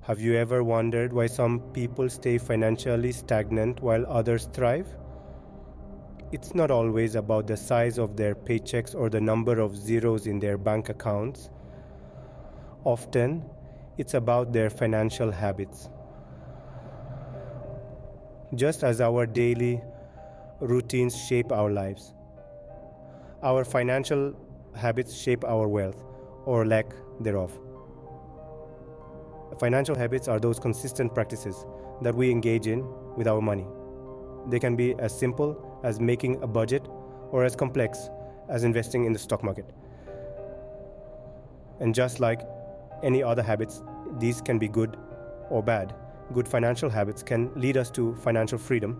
Have you ever wondered why some people stay financially stagnant while others thrive? It's not always about the size of their paychecks or the number of zeros in their bank accounts. Often, it's about their financial habits. Just as our daily routines shape our lives, our financial habits shape our wealth or lack thereof. Financial habits are those consistent practices that we engage in with our money. They can be as simple as making a budget or as complex as investing in the stock market. And just like any other habits, these can be good or bad. Good financial habits can lead us to financial freedom,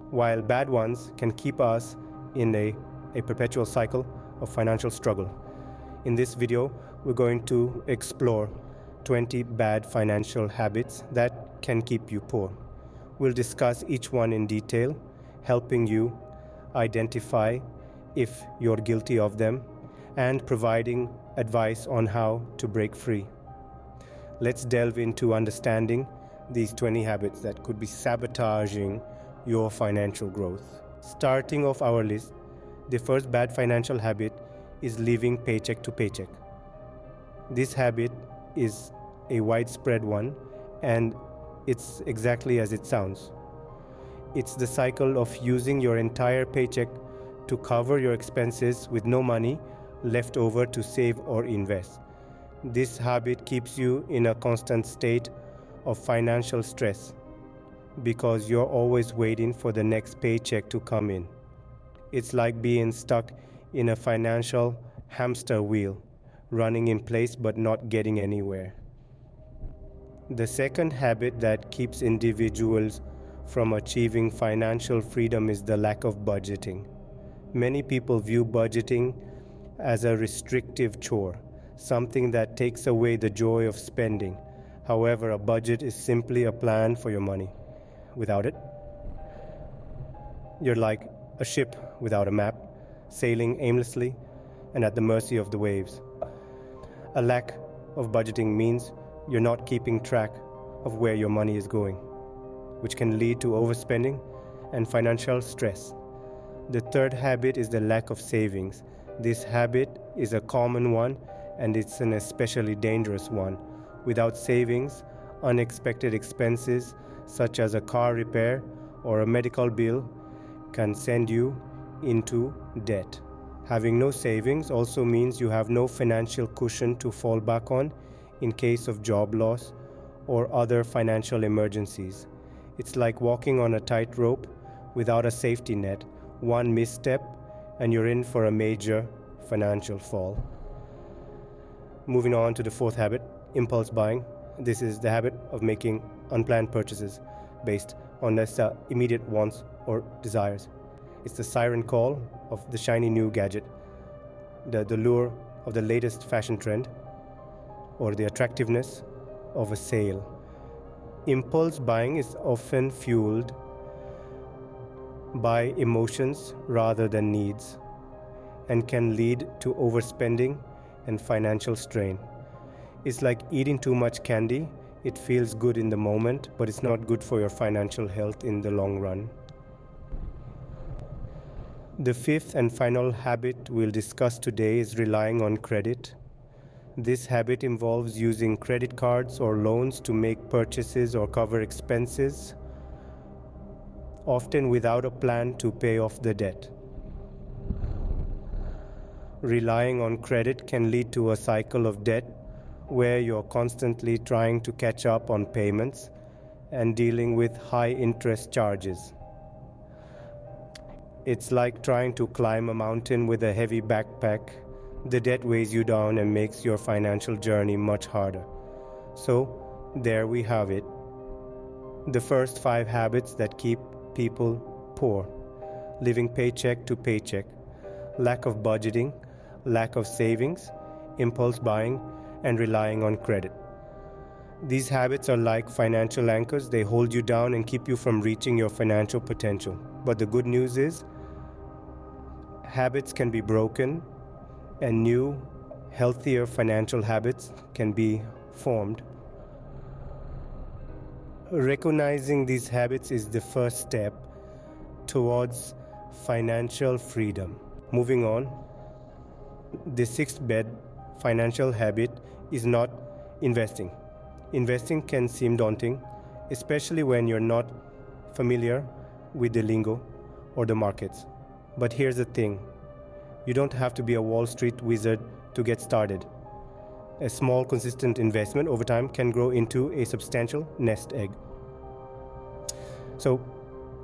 while bad ones can keep us in a perpetual cycle of financial struggle. In this video, we're going to explore 20 bad financial habits that can keep you poor. We'll discuss each one in detail, helping you identify if you're guilty of them and providing advice on how to break free. Let's delve into understanding these 20 habits that could be sabotaging your financial growth. Starting off our list, the first bad financial habit is living paycheck to paycheck. This habit is a widespread one, and it's exactly as it sounds. It's the cycle of using your entire paycheck to cover your expenses with no money left over to save or invest. This habit keeps you in a constant state of financial stress because you're always waiting for the next paycheck to come in. It's like being stuck in a financial hamster wheel, running in place but not getting anywhere. The second habit that keeps individuals from achieving financial freedom is the lack of budgeting. Many people view budgeting as a restrictive chore, something that takes away the joy of spending. However, a budget is simply a plan for your money. Without it, you're like a ship without a map, sailing aimlessly and at the mercy of the waves. A lack of budgeting means you're not keeping track of where your money is going, which can lead to overspending and financial stress. The third habit is the lack of savings. This habit is a common one, and it's an especially dangerous one. Without savings, unexpected expenses such as a car repair or a medical bill can send you into debt. Having no savings also means you have no financial cushion to fall back on in case of job loss or other financial emergencies. It's like walking on a tightrope without a safety net. One misstep and you're in for a major financial fall. Moving on to the fourth habit, impulse buying. This is the habit of making unplanned purchases based on less immediate wants or desires. It's the siren call of the shiny new gadget, the lure of the latest fashion trend, or the attractiveness of a sale. Impulse buying is often fueled by emotions rather than needs and can lead to overspending and financial strain. It's like eating too much candy. It feels good in the moment, but it's not good for your financial health in the long run. The fifth and final habit we'll discuss today is relying on credit. This habit involves using credit cards or loans to make purchases or cover expenses, often without a plan to pay off the debt. Relying on credit can lead to a cycle of debt where you're constantly trying to catch up on payments and dealing with high interest charges. It's like trying to climb a mountain with a heavy backpack. The debt weighs you down and makes your financial journey much harder. So, there we have it. The first 5 habits that keep people poor: living paycheck to paycheck, lack of budgeting, lack of savings, impulse buying, and relying on credit. These habits are like financial anchors. They hold you down and keep you from reaching your financial potential. But the good news is, habits can be broken and new, healthier financial habits can be formed. Recognizing these habits is the first step towards financial freedom. Moving on, the sixth bed financial habit is not investing. Investing can seem daunting, especially when you're not familiar with the lingo or the markets. But here's the thing, you don't have to be a Wall Street wizard to get started. A small, consistent investment over time can grow into a substantial nest egg. So,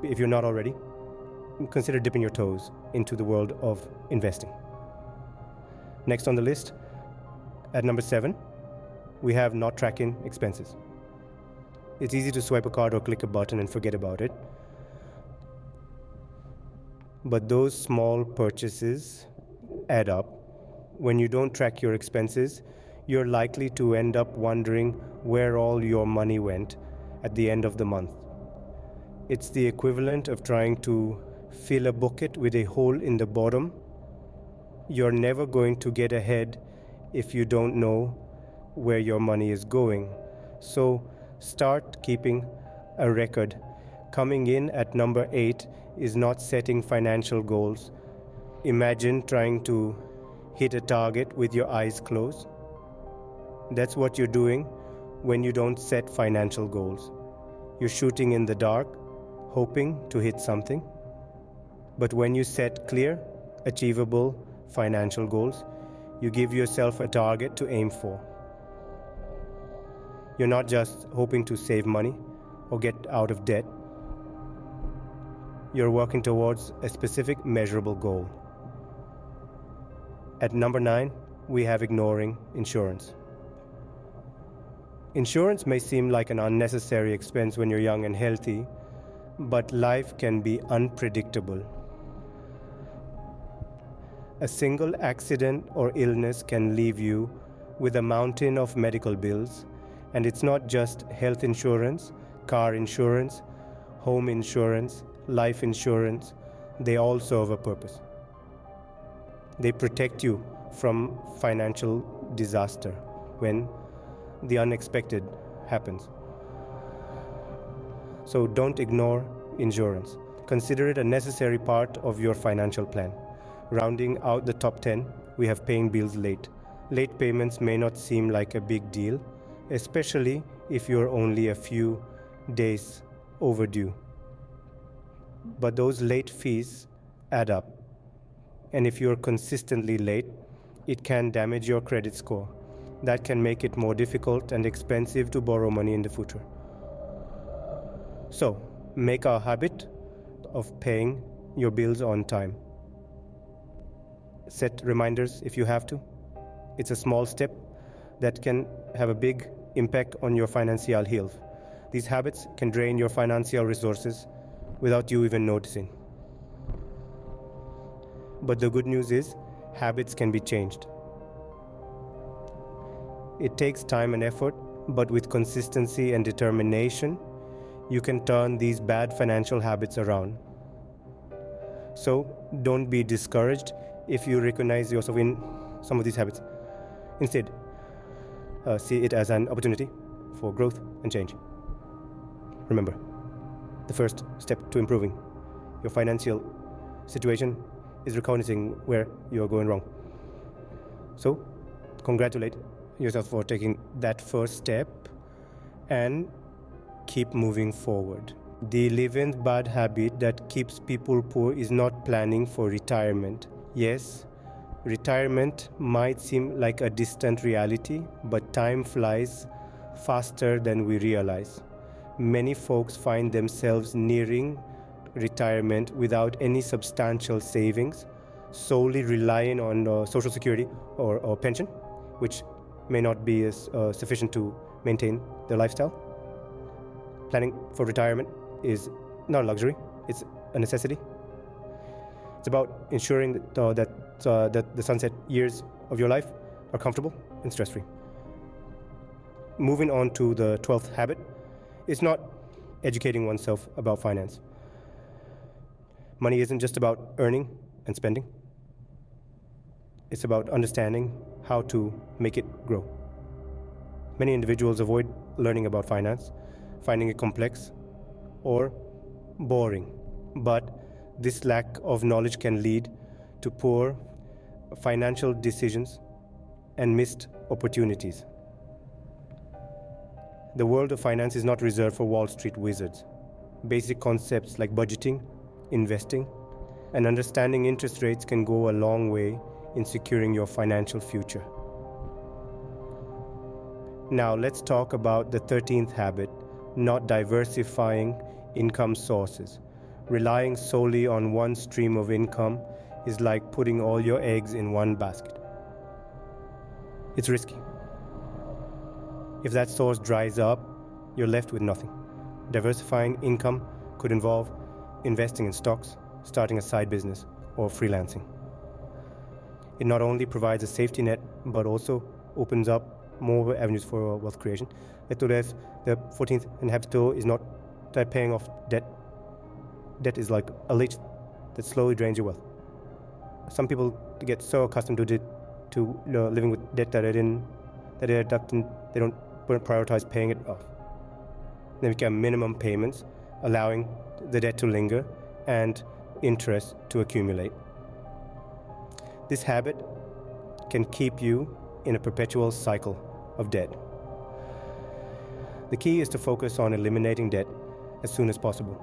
if you're not already, consider dipping your toes into the world of investing. Next on the list, at number 7, we have not tracking expenses. It's easy to swipe a card or click a button and forget about it. But those small purchases add up. When you don't track your expenses, you're likely to end up wondering where all your money went at the end of the month. It's the equivalent of trying to fill a bucket with a hole in the bottom. You're never going to get ahead if you don't know where your money is going. So start keeping a record. Coming in at number 8 is not setting financial goals. Imagine trying to hit a target with your eyes closed. That's what you're doing when you don't set financial goals. You're shooting in the dark, hoping to hit something. But when you set clear, achievable financial goals, you give yourself a target to aim for. You're not just hoping to save money or get out of debt. You're working towards a specific measurable goal. At number 9, we have ignoring insurance. Insurance may seem like an unnecessary expense when you're young and healthy, but life can be unpredictable. A single accident or illness can leave you with a mountain of medical bills, and it's not just health insurance, car insurance, home insurance, life insurance. They all serve a purpose. They protect you from financial disaster when the unexpected happens. So don't ignore insurance. Consider it a necessary part of your financial plan. Rounding out the top 10, we have paying bills late. Late payments may not seem like a big deal, especially if you're only a few days overdue. But those late fees add up. And if you're consistently late, it can damage your credit score. That can make it more difficult and expensive to borrow money in the future. So, make a habit of paying your bills on time. Set reminders if you have to. It's a small step that can have a big impact on your financial health. These habits can drain your financial resources without you even noticing. But the good news is, habits can be changed. It takes time and effort, but with consistency and determination, you can turn these bad financial habits around. So don't be discouraged if you recognize yourself in some of these habits. Instead, see it as an opportunity for growth and change. Remember, the first step to improving your financial situation is recognizing where you are going wrong. So, congratulate yourself for taking that first step and keep moving forward. The 11th bad habit that keeps people poor is not planning for retirement. Yes, retirement might seem like a distant reality, but time flies faster than we realize. Many folks find themselves nearing retirement without any substantial savings, solely relying on Social Security or pension, which may not be sufficient to maintain their lifestyle. Planning for retirement is not a luxury, it's a necessity. It's about ensuring that the sunset years of your life are comfortable and stress-free. Moving on to the 12th habit, it's not educating oneself about finance. Money isn't just about earning and spending. It's about understanding how to make it grow. Many individuals avoid learning about finance finding it complex or boring. But this lack of knowledge can lead to poor financial decisions and missed opportunities. The world of finance is not reserved for Wall Street wizards. Basic concepts like budgeting, investing, and understanding interest rates can go a long way in securing your financial future. Now let's talk about the 13th habit, not diversifying income sources. Relying solely on one stream of income is like putting all your eggs in one basket. It's risky. If that source dries up, you're left with nothing. Diversifying income could involve investing in stocks, starting a side business, or freelancing. It not only provides a safety net, but also opens up more avenues for wealth creation. The 14th and habit is not paying off debt. Debt is like a leech that slowly drains your wealth. Some people get so accustomed to living with debt that they don't prioritize paying it off. They become minimum payments, allowing the debt to linger and interest to accumulate. This habit can keep you in a perpetual cycle of debt. The key is to focus on eliminating debt as soon as possible.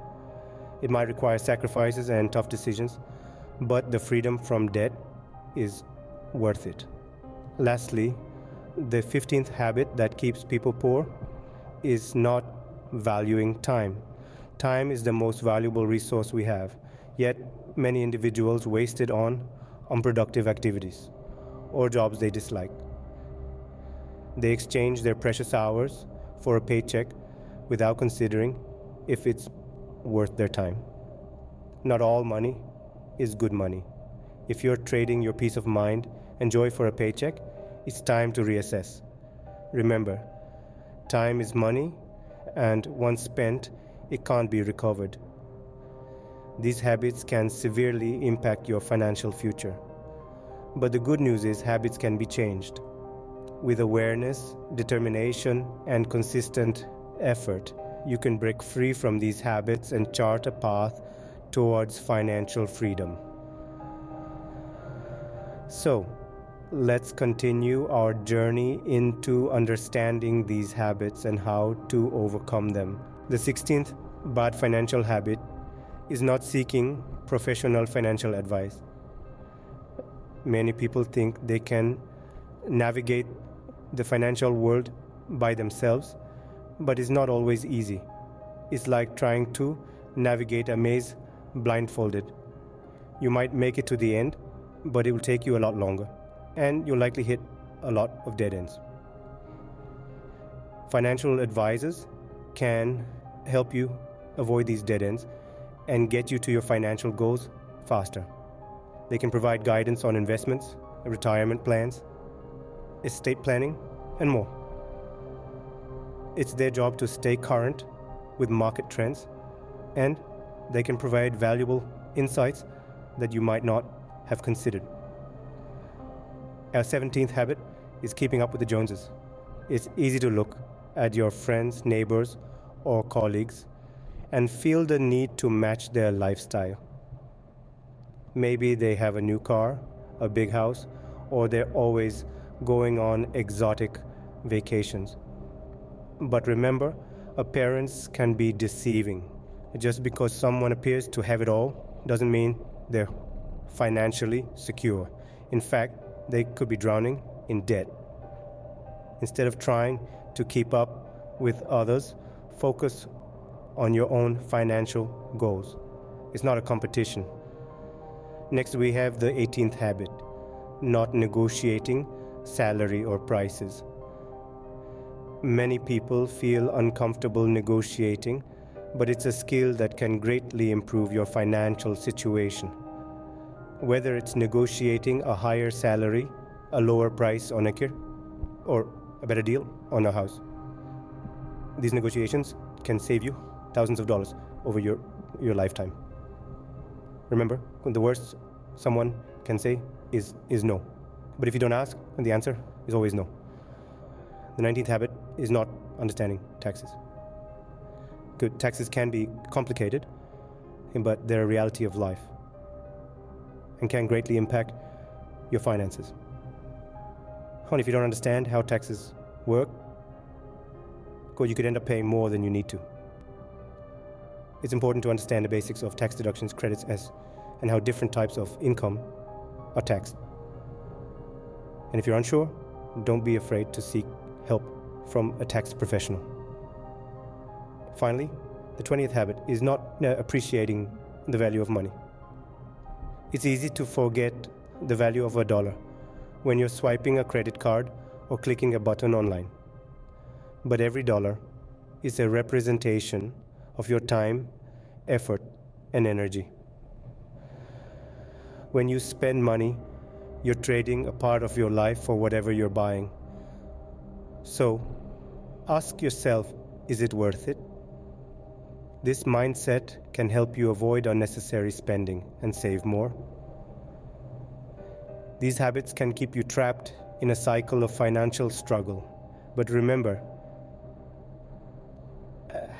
It might require sacrifices and tough decisions, but the freedom from debt is worth it. Lastly, the 15th habit that keeps people poor is not valuing time. Time is the most valuable resource we have, yet many individuals waste it on unproductive activities or jobs they dislike. They exchange their precious hours for a paycheck without considering if it's worth their time. Not all money is good money. If you're trading your peace of mind and joy for a paycheck, it's time to reassess. Remember, time is money, and once spent, it can't be recovered. These habits can severely impact your financial future. But the good news is habits can be changed. With awareness, determination, and consistent effort, you can break free from these habits and chart a path towards financial freedom. So, let's continue our journey into understanding these habits and how to overcome them. The 16th bad financial habit is not seeking professional financial advice. Many people think they can navigate the financial world by themselves, but it's not always easy. It's like trying to navigate a maze blindfolded. You might make it to the end, but it will take you a lot longer, and you'll likely hit a lot of dead ends. Financial advisors can help you avoid these dead ends and get you to your financial goals faster. They can provide guidance on investments, retirement plans, estate planning, and more. It's their job to stay current with market trends, and they can provide valuable insights that you might not have considered. Our 17th habit is keeping up with the Joneses. It's easy to look at your friends, neighbors, or colleagues and feel the need to match their lifestyle. Maybe they have a new car, a big house, or they're always going on exotic vacations. But remember, appearance can be deceiving. Just because someone appears to have it all doesn't mean they're financially secure. In fact, they could be drowning in debt. Instead of trying to keep up with others, focus on your own financial goals. It's not a competition. Next, we have the 18th habit, not negotiating salary or prices. Many people feel uncomfortable negotiating, but it's a skill that can greatly improve your financial situation. Whether it's negotiating a higher salary, a lower price on a kid, or a better deal on a house. These negotiations can save you thousands of dollars over your lifetime. Remember, the worst someone can say is no. But if you don't ask, then the answer is always no. The 19th habit is not understanding taxes. Good, taxes can be complicated, but they're a reality of life and can greatly impact your finances. And if you don't understand how taxes work, you could end up paying more than you need to. It's important to understand the basics of tax deductions, credits, and how different types of income are taxed. And if you're unsure, don't be afraid to seek help from a tax professional. Finally, the 20th habit is not appreciating the value of money. It's easy to forget the value of $1 when you're swiping a credit card or clicking a button online. But every dollar is a representation of your time, effort, and energy. When you spend money, you're trading a part of your life for whatever you're buying. So, ask yourself, is it worth it? This mindset can help you avoid unnecessary spending and save more. These habits can keep you trapped in a cycle of financial struggle. But remember,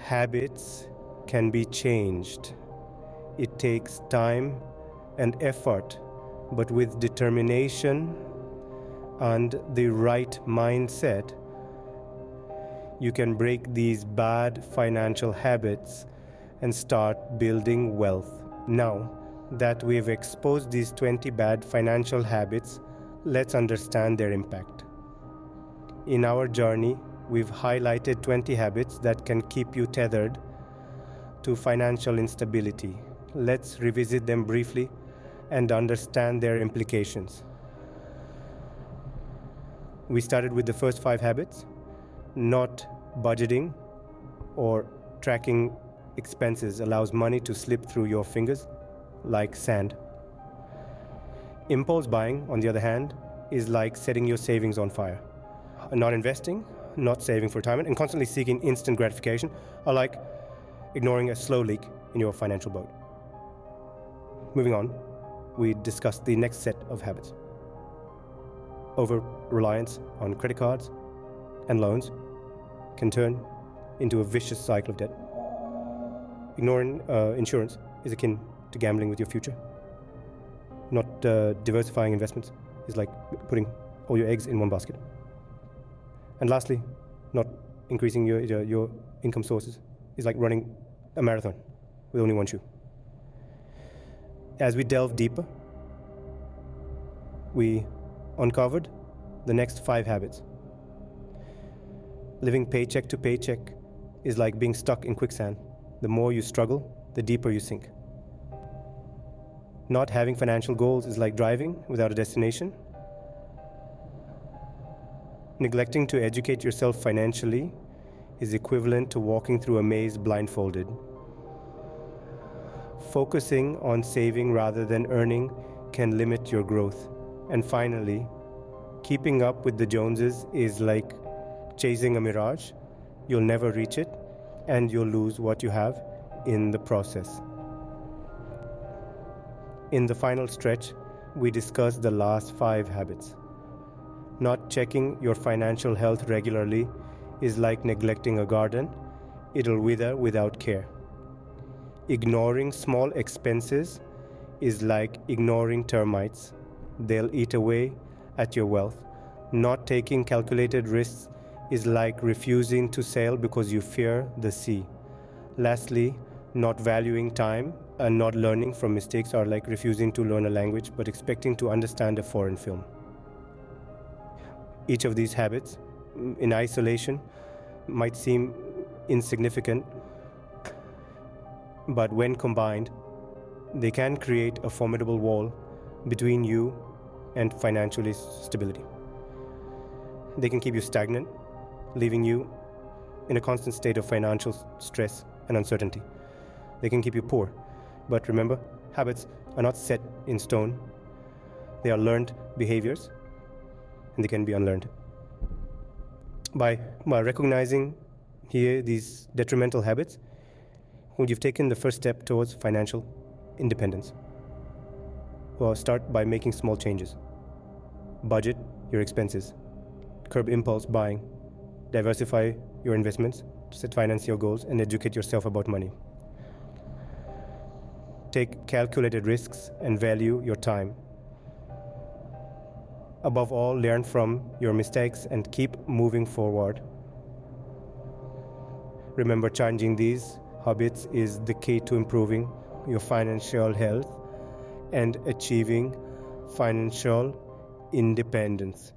habits can be changed. It takes time and effort, but with determination and the right mindset, you can break these bad financial habits and start building wealth. Now that we've exposed these 20 bad financial habits, let's understand their impact. In our journey, we've highlighted 20 habits that can keep you tethered to financial instability. Let's revisit them briefly and understand their implications. We started with the first 5 habits. Not budgeting or tracking expenses allows money to slip through your fingers like sand. Impulse buying, on the other hand, is like setting your savings on fire. Not investing, not saving for retirement, and constantly seeking instant gratification are like ignoring a slow leak in your financial boat. Moving on, we discussed the next set of habits. Over-reliance on credit cards and loans can turn into a vicious cycle of debt. Ignoring insurance is akin to gambling with your future. Not diversifying investments is like putting all your eggs in one basket. And lastly, not increasing your income sources is like running a marathon with only one shoe. As we delve deeper, we uncovered the next 5 habits. Living paycheck to paycheck is like being stuck in quicksand. The more you struggle, the deeper you sink. Not having financial goals is like driving without a destination. Neglecting to educate yourself financially is equivalent to walking through a maze blindfolded. Focusing on saving rather than earning can limit your growth. And finally, keeping up with the Joneses is like chasing a mirage. You'll never reach it, and you'll lose what you have in the process. In the final stretch, we discussed the last 5 habits. Not checking your financial health regularly is like neglecting a garden. It'll wither without care. Ignoring small expenses is like ignoring termites. They'll eat away at your wealth. Not taking calculated risks is like refusing to sail because you fear the sea. Lastly, not valuing time and not learning from mistakes are like refusing to learn a language but expecting to understand a foreign film. Each of these habits, in isolation, might seem insignificant, but when combined, they can create a formidable wall between you and financial stability. They can keep you stagnant, leaving you in a constant state of financial stress and uncertainty. They can keep you poor. But remember, habits are not set in stone. They are learned behaviors, and they can be unlearned. By recognizing here these detrimental habits, you've taken the first step towards financial independence. Well, start by making small changes. Budget your expenses. Curb impulse buying. Diversify your investments. set financial goals, and educate yourself about money. Take calculated risks and value your time. Above all, learn from your mistakes and keep moving forward. Remember, changing these habits is the key to improving your financial health and achieving financial independence.